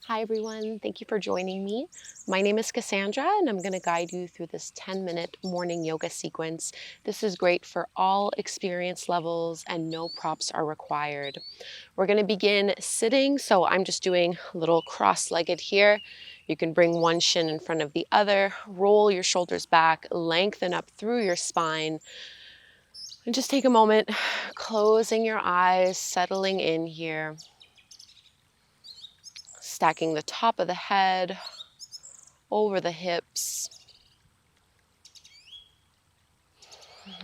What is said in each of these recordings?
Hi everyone, thank you for joining me. My name is Cassandra and I'm going to guide you through this 10-minute morning yoga sequence. This is great for all experience levels and no props are required. We're going to begin sitting, so I'm just doing a little cross-legged here. You can bring one shin in front of the other, roll your shoulders back, lengthen up through your spine, and just take a moment, closing your eyes, settling in here. Stacking the top of the head over the hips.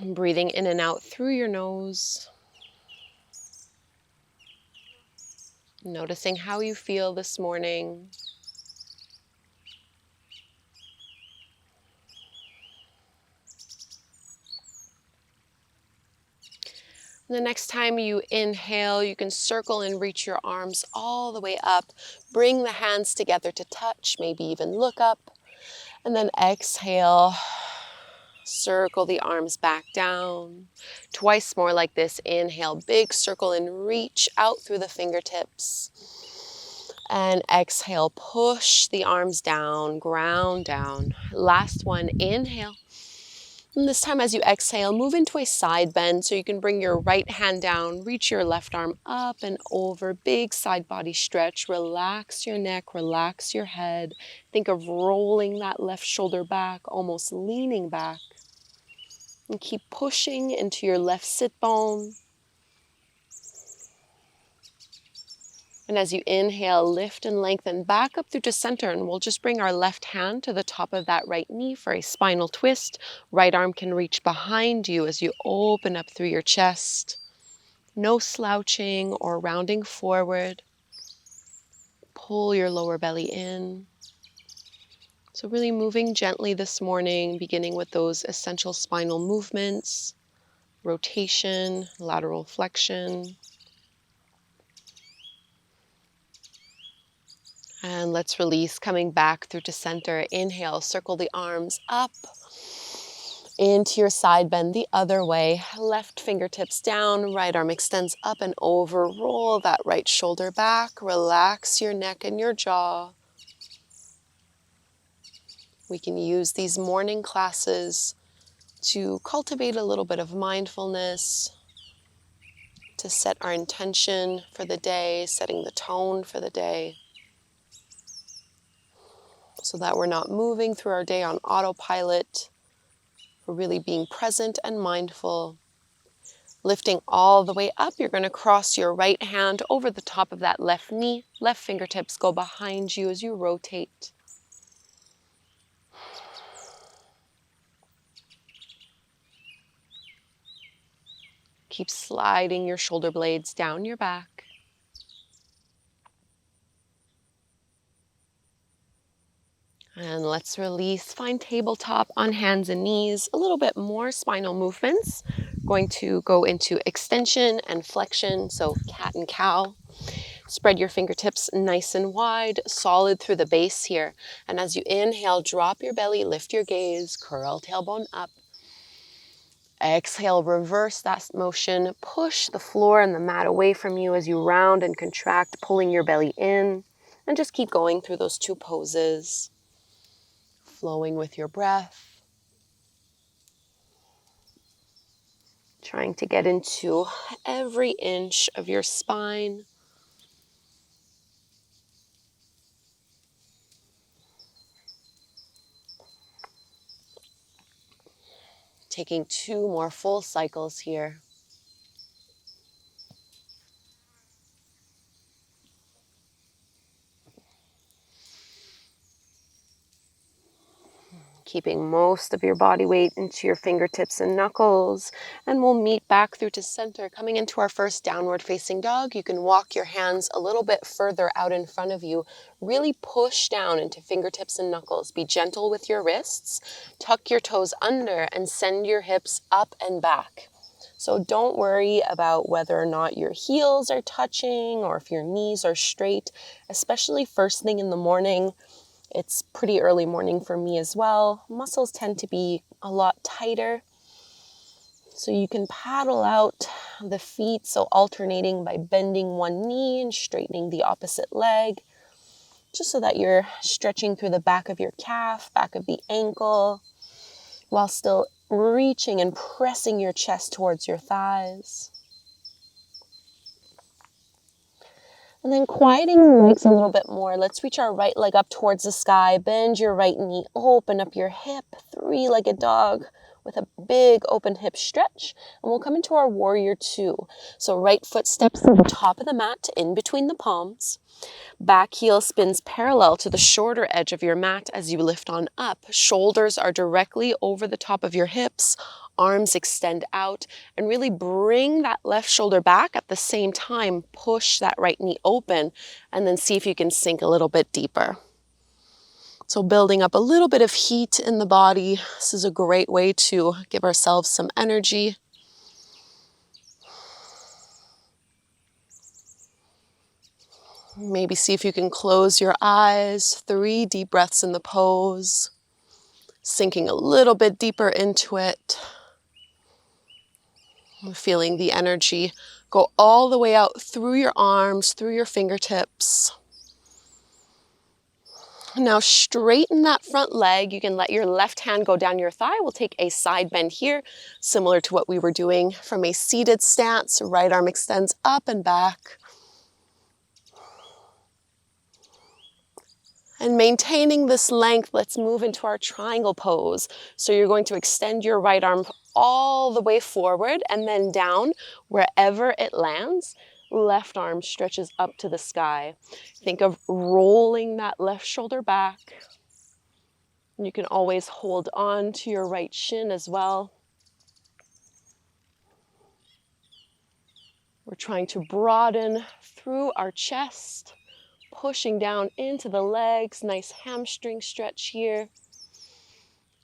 Breathing in and out through your nose. Noticing how you feel this morning. The next time you inhale, you can circle and reach your arms all the way up. Bring the hands together to touch, maybe even look up. And then exhale. Circle the arms back down. Twice more like this. Inhale, big circle and reach out through the fingertips. And exhale, push the arms down, ground down. Last one, inhale. And this time as you exhale, move into a side bend so you can bring your right hand down, reach your left arm up and over, big side body stretch. Relax your neck, relax your head. Think of rolling that left shoulder back, almost leaning back. And keep pushing into your left sit bone. And as you inhale, lift and lengthen back up through to center, and we'll just bring our left hand to the top of that right knee for a spinal twist. Right arm can reach behind you as you open up through your chest. No slouching or rounding forward. Pull your lower belly in. So really moving gently this morning, beginning with those essential spinal movements, rotation, lateral flexion. And let's release, coming back through to center. Inhale, circle the arms up into your side bend the other way. Left fingertips down, right arm extends up and over. Roll that right shoulder back. Relax your neck and your jaw. We can use these morning classes to cultivate a little bit of mindfulness, to set our intention for the day, setting the tone for the day, so that we're not moving through our day on autopilot. We're really being present and mindful. Lifting all the way up, you're going to cross your right hand over the top of that left knee. Left fingertips go behind you as you rotate. Keep sliding your shoulder blades down your back. And let's release. Find tabletop on hands and knees. A little bit more spinal movements. Going to go into extension and flexion, so cat and cow. Spread your fingertips nice and wide, solid through the base here. And as you inhale, drop your belly, lift your gaze, curl tailbone up. Exhale, reverse that motion. Push the floor and the mat away from you as you round and contract, pulling your belly in. And just keep going through those two poses. Flowing with your breath. Trying to get into every inch of your spine. Taking 2 more full cycles here. Keeping most of your body weight into your fingertips and knuckles. And we'll meet back through to center. Coming into our first downward facing dog, you can walk your hands a little bit further out in front of you. Really push down into fingertips and knuckles. Be gentle with your wrists. Tuck your toes under and send your hips up and back. So don't worry about whether or not your heels are touching or if your knees are straight, especially first thing in the morning. It's pretty early morning for me as well. Muscles tend to be a lot tighter. So you can paddle out the feet, so alternating by bending one knee and straightening the opposite leg. just so that you're stretching through the back of your calf, back of the ankle, while still reaching and pressing your chest towards your thighs. And then quieting the legs a little bit more. Let's reach our right leg up towards the sky. Bend your right knee, open up your hip, three-legged dog with a big open hip stretch. And we'll come into our warrior two. So right foot steps to the top of the mat, in between the palms. Back heel spins parallel to the shorter edge of your mat as you lift on up. Shoulders are directly over the top of your hips. Arms extend out, and really bring that left shoulder back. At the same time, push that right knee open, and then see if you can sink a little bit deeper. So building up a little bit of heat in the body. This is a great way to give ourselves some energy. Maybe see if you can close your eyes. 3 deep breaths in the pose. Sinking a little bit deeper into it. Feeling the energy go all the way out through your arms, through your fingertips. Now straighten that front leg. You can let your left hand go down your thigh. We'll take a side bend here, similar to what we were doing from a seated stance. Right arm extends up and back. And maintaining this length, let's move into our triangle pose. So you're going to extend your right arm all the way forward and then down wherever it lands. Left arm stretches up to the sky. Think of rolling that left shoulder back. You can always hold on to your right shin as well. We're trying to broaden through our chest, pushing down into the legs. Nice hamstring stretch here.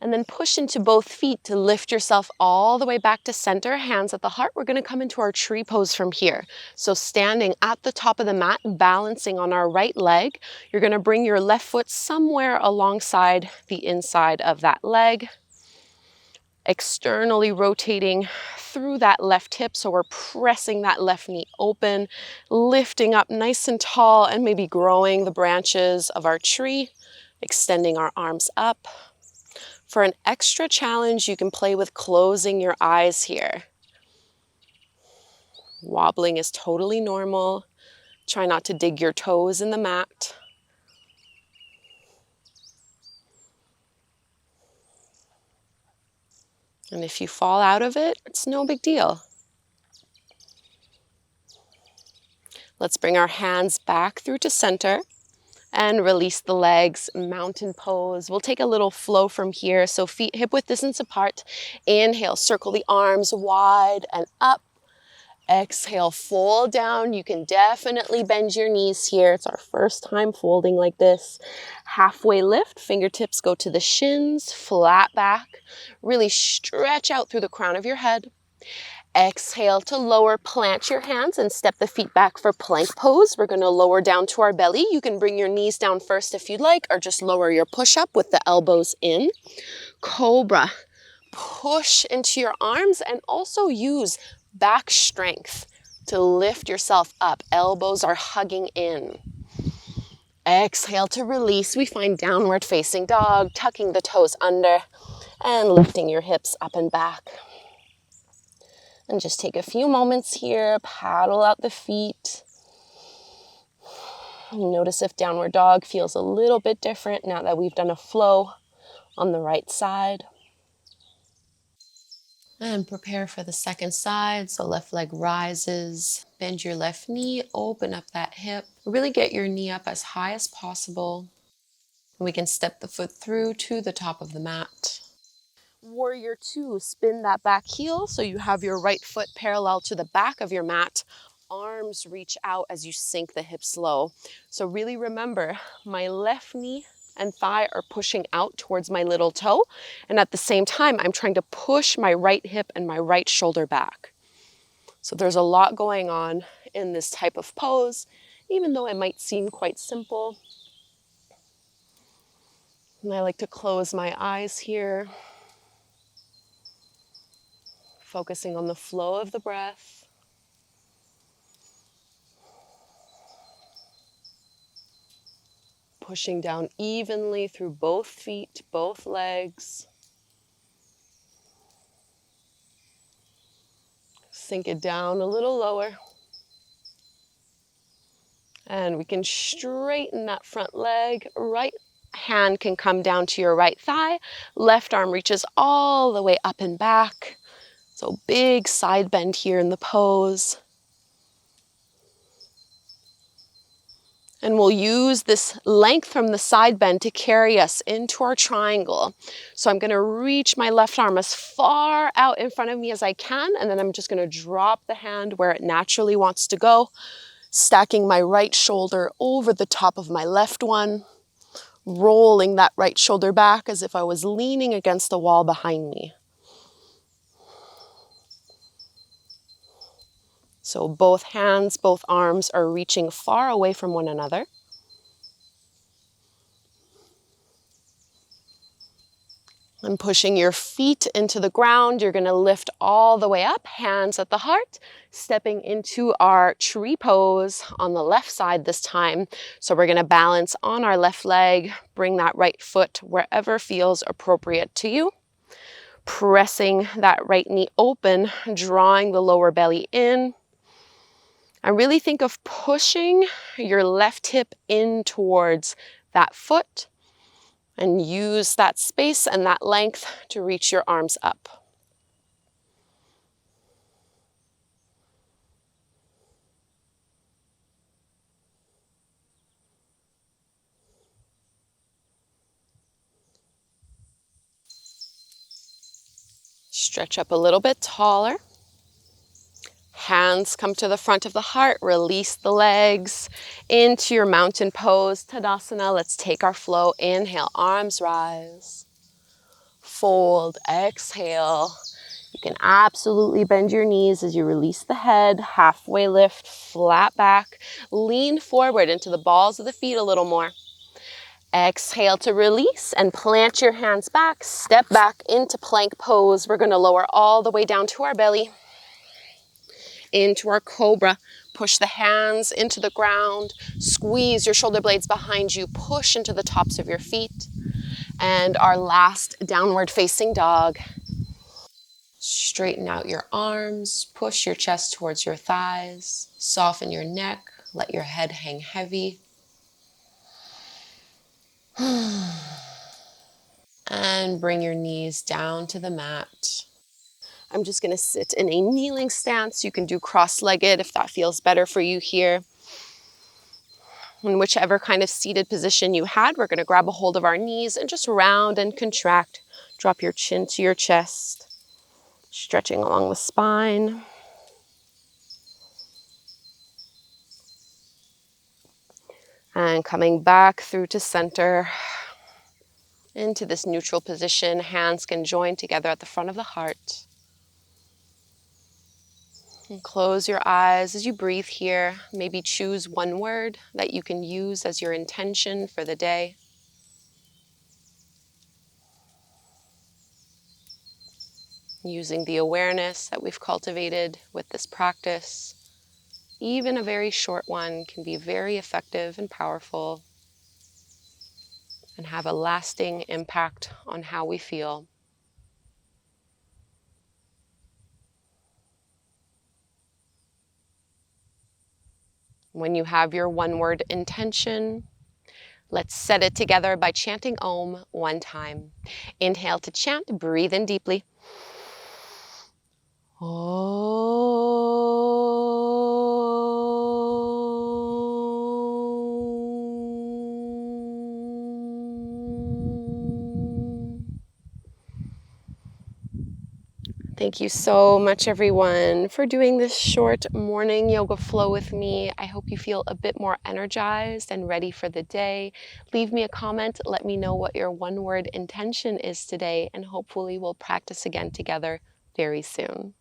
And then push into both feet to lift yourself all the way back to center, hands at the heart. We're going to come into our tree pose from here. So standing at the top of the mat, balancing on our right leg, you're going to bring your left foot somewhere alongside the inside of that leg, externally rotating through that left hip. So we're pressing that left knee open, lifting up nice and tall, and maybe growing the branches of our tree, extending our arms up. For an extra challenge, you can play with closing your eyes here. Wobbling is totally normal. Try not to dig your toes in the mat. And if you fall out of it, it's no big deal. Let's bring our hands back through to center and release the legs, mountain pose. We'll take a little flow from here. So feet hip width distance apart. Inhale, circle the arms wide and up. Exhale, fold down. You can definitely bend your knees here. It's our first time folding like this. Halfway lift, fingertips go to the shins, flat back. Really stretch out through the crown of your head. Exhale to lower, plant your hands and step the feet back for plank pose. We're going to lower down to our belly. You can bring your knees down first if you'd like, or just lower your push-up with the elbows in. Cobra. Push into your arms and also use back strength to lift yourself up. Elbows are hugging in. Exhale to release. We find downward facing dog, tucking the toes under and lifting your hips up and back. And just take a few moments here, paddle out the feet. Notice if downward dog feels a little bit different now that we've done a flow on the right side. And prepare for the second side. So left leg rises, bend your left knee, open up that hip. Really get your knee up as high as possible. We can step the foot through to the top of the mat. Warrior two, spin that back heel so you have your right foot parallel to the back of your mat. Arms reach out as you sink the hips low. So really remember, my left knee and thigh are pushing out towards my little toe. And at the same time, I'm trying to push my right hip and my right shoulder back. So there's a lot going on in this type of pose, even though it might seem quite simple. And I like to close my eyes here, focusing on the flow of the breath. pushing down evenly through both feet, both legs. Sink it down a little lower. And we can straighten that front leg. Right hand can come down to your right thigh. Left arm reaches all the way up and back. So big side bend here in the pose. And we'll use this length from the side bend to carry us into our triangle. So I'm going to reach my left arm as far out in front of me as I can, and then I'm just going to drop the hand where it naturally wants to go, stacking my right shoulder over the top of my left one, rolling that right shoulder back as if I was leaning against the wall behind me. So both hands, both arms are reaching far away from one another. And pushing your feet into the ground, you're going to lift all the way up, hands at the heart, stepping into our tree pose on the left side this time. So we're going to balance on our left leg, bring that right foot wherever feels appropriate to you. Pressing that right knee open, drawing the lower belly in. And really think of pushing your left hip in towards that foot. And use that space and that length to reach your arms up. Stretch up a little bit taller. Hands come to the front of the heart. Release the legs into your mountain pose, Tadasana. Let's take our flow. Inhale, arms rise. Fold, exhale. You can absolutely bend your knees as you release the head. Halfway lift, flat back. Lean forward into the balls of the feet a little more. Exhale to release and plant your hands back. Step back into plank pose. We're going to lower all the way down to our belly. Into our cobra. Push the hands into the ground. Squeeze your shoulder blades behind you. Push into the tops of your feet. And our last downward facing dog. Straighten out your arms. Push your chest towards your thighs. Soften your neck. Let your head hang heavy. And bring your knees down to the mat. I'm just going to sit in a kneeling stance. You can do cross-legged if that feels better for you here. In whichever kind of seated position you had, we're going to grab a hold of our knees and just round and contract. Drop your chin to your chest, stretching along the spine. And coming back through to center, into this neutral position. Hands can join together at the front of the heart. And close your eyes as you breathe here. Maybe choose one word that you can use as your intention for the day. Using the awareness that we've cultivated with this practice, even a very short one can be very effective and powerful and have a lasting impact on how we feel. When you have your one-word intention, let's set it together by chanting Om one time. Inhale to chant, breathe in deeply. Thank you so much, everyone, for doing this short morning yoga flow with me. I hope you feel a bit more energized and ready for the day. Leave me a comment. Let me know what your one-word intention is today, and hopefully we'll practice again together very soon.